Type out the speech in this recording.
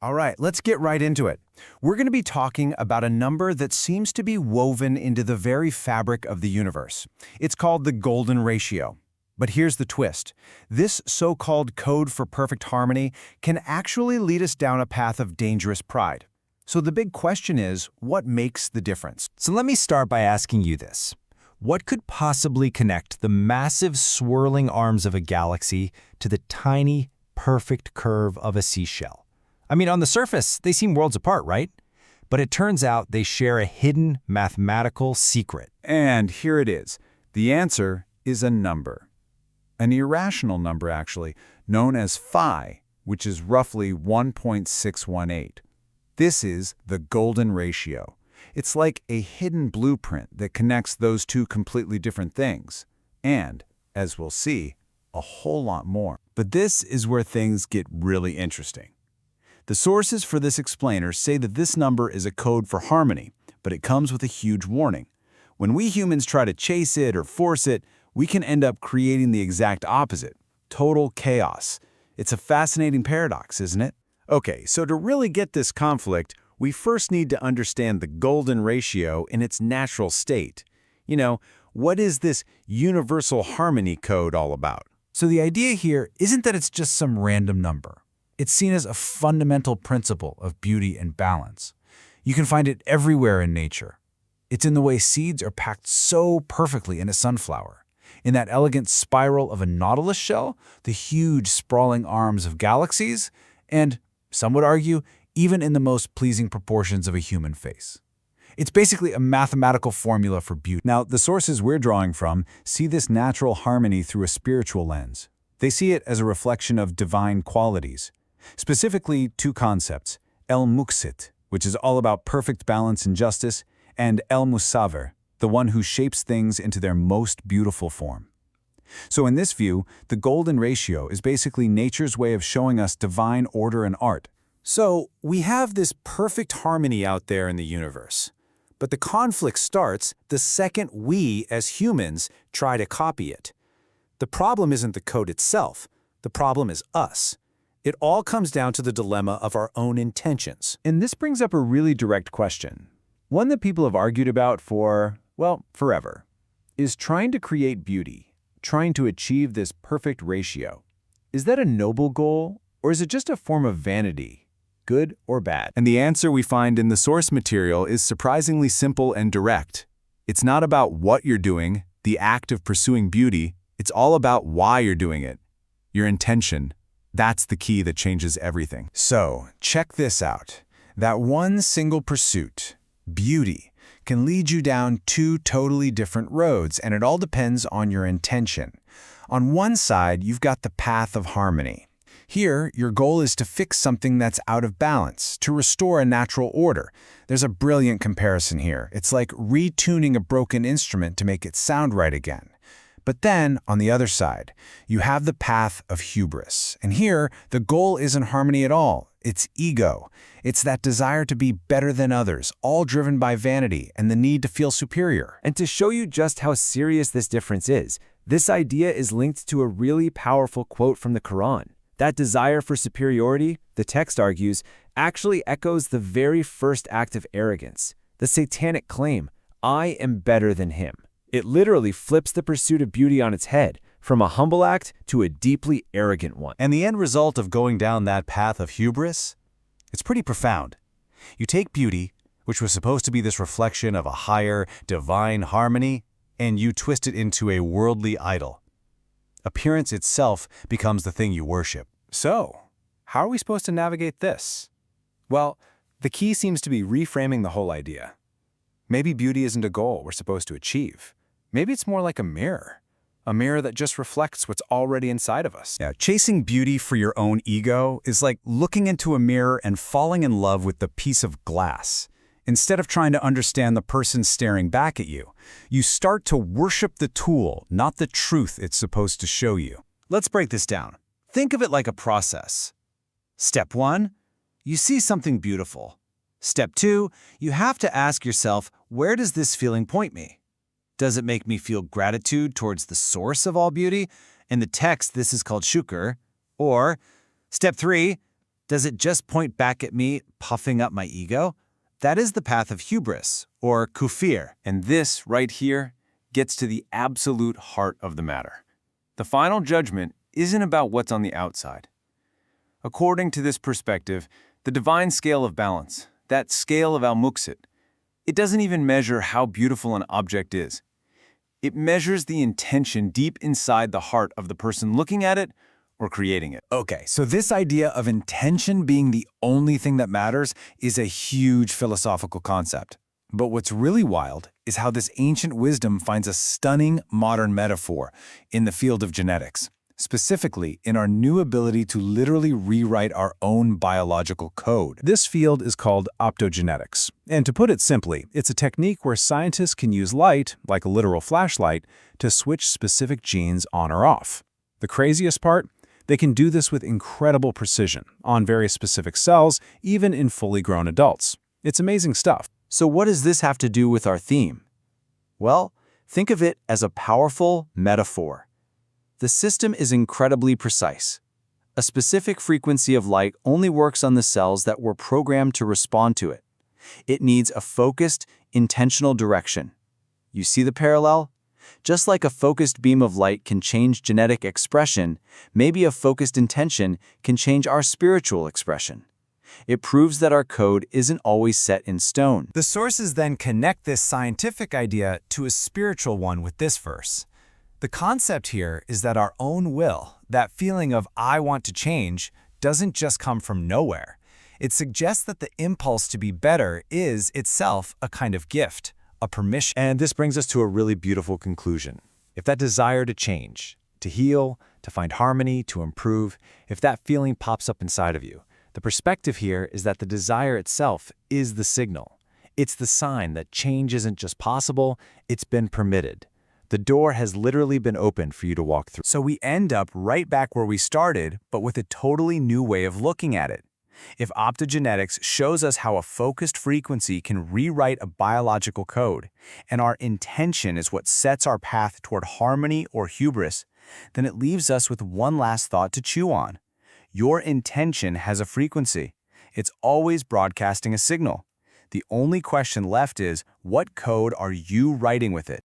All right, let's get right into it. We're going to be talking about a number that seems to be woven into the very fabric of the universe. It's called the golden ratio. But here's the twist. This so-called code for perfect harmony can actually lead us down a path of dangerous pride. So the big question is, what makes the difference? So let me start by asking you this. What could possibly connect the massive swirling arms of a galaxy to the tiny, perfect curve of a seashell? I mean, on the surface, they seem worlds apart, right? But it turns out they share a hidden mathematical secret. And here it is. The answer is a number. An irrational number, actually, known as phi, which is roughly 1.618. This is the golden ratio. It's like a hidden blueprint that connects those two completely different things. And, as we'll see, a whole lot more. But this is where things get really interesting. The sources for this explainer say that this number is a code for harmony, but it comes with a huge warning. When we humans try to chase it or force it, we can end up creating the exact opposite, total chaos. It's a fascinating paradox, isn't it? Okay, so to really get this conflict, we first need to understand the golden ratio in its natural state. You know, what is this universal harmony code all about? So the idea here isn't that it's just some random number. It's seen as a fundamental principle of beauty and balance. You can find it everywhere in nature. It's in the way seeds are packed so perfectly in a sunflower, in that elegant spiral of a nautilus shell, the huge sprawling arms of galaxies, and, some would argue, even in the most pleasing proportions of a human face. It's basically a mathematical formula for beauty. Now, the sources we're drawing from see this natural harmony through a spiritual lens. They see it as a reflection of divine qualities. Specifically, two concepts, Al-Muqsiṭ, which is all about perfect balance and justice, and Al-Muṣawwir, the one who shapes things into their most beautiful form. So in this view, the golden ratio is basically nature's way of showing us divine order and art. So we have this perfect harmony out there in the universe. But the conflict starts the second we, as humans, try to copy it. The problem isn't the code itself. The problem is us. It all comes down to the dilemma of our own intentions. And this brings up a really direct question, one that people have argued about for, well, forever. Is trying to create beauty, trying to achieve this perfect ratio, is that a noble goal, or is it just a form of vanity, good or bad? And the answer we find in the source material is surprisingly simple and direct. It's not about what you're doing, the act of pursuing beauty. It's all about why you're doing it, your intention. That's the key that changes everything. So, check this out. That one single pursuit, beauty, can lead you down two totally different roads, and it all depends on your intention. On one side, you've got the path of harmony. Here, your goal is to fix something that's out of balance, to restore a natural order. There's a brilliant comparison here. It's like retuning a broken instrument to make it sound right again. But then, on the other side, you have the path of hubris. And here, the goal isn't harmony at all. It's ego. It's that desire to be better than others, all driven by vanity and the need to feel superior. And to show you just how serious this difference is, this idea is linked to a really powerful quote from the Quran. That desire for superiority, the text argues, actually echoes the very first act of arrogance, the satanic claim, "I am better than him." It literally flips the pursuit of beauty on its head, from a humble act to a deeply arrogant one. And the end result of going down that path of hubris? It's pretty profound. You take beauty, which was supposed to be this reflection of a higher, divine harmony, and you twist it into a worldly idol. Appearance itself becomes the thing you worship. So, how are we supposed to navigate this? Well, the key seems to be reframing the whole idea. Maybe beauty isn't a goal we're supposed to achieve. Maybe it's more like a mirror that just reflects what's already inside of us. Yeah, chasing beauty for your own ego is like looking into a mirror and falling in love with the piece of glass. Instead of trying to understand the person staring back at you, you start to worship the tool, not the truth it's supposed to show you. Let's break this down. Think of it like a process. Step 1, you see something beautiful. Step 2, you have to ask yourself, where does this feeling point me? Does it make me feel gratitude towards the source of all beauty? In the text, this is called shukr. Or, step 3, Does it just point back at me, puffing up my ego? That is the path of hubris, or kufir. And this, right here, gets to the absolute heart of the matter. The final judgment isn't about what's on the outside. According to this perspective, the divine scale of balance, that scale of Al-Muqsiṭ, it doesn't even measure how beautiful an object is. It measures the intention deep inside the heart of the person looking at it or creating it. Okay, so this idea of intention being the only thing that matters is a huge philosophical concept. But what's really wild is how this ancient wisdom finds a stunning modern metaphor in the field of genetics, specifically in our new ability to literally rewrite our own biological code. This field is called optogenetics. And to put it simply, it's a technique where scientists can use light, like a literal flashlight, to switch specific genes on or off. The craziest part? They can do this with incredible precision, on very specific cells, even in fully grown adults. It's amazing stuff. So what does this have to do with our theme? Well, think of it as a powerful metaphor. The system is incredibly precise. A specific frequency of light only works on the cells that were programmed to respond to it. It needs a focused, intentional direction. You see the parallel? Just like a focused beam of light can change genetic expression, maybe a focused intention can change our spiritual expression. It proves that our code isn't always set in stone. The sources then connect this scientific idea to a spiritual one with this verse. The concept here is that our own will, that feeling of I want to change, doesn't just come from nowhere. It suggests that the impulse to be better is itself a kind of gift, a permission. And this brings us to a really beautiful conclusion. If that desire to change, to heal, to find harmony, to improve, if that feeling pops up inside of you, the perspective here is that the desire itself is the signal. It's the sign that change isn't just possible, it's been permitted. The door has literally been opened for you to walk through. So we end up right back where we started, but with a totally new way of looking at it. If optogenetics shows us how a focused frequency can rewrite a biological code, and our intention is what sets our path toward harmony or hubris, then it leaves us with one last thought to chew on. Your intention has a frequency. It's always broadcasting a signal. The only question left is, what code are you writing with it?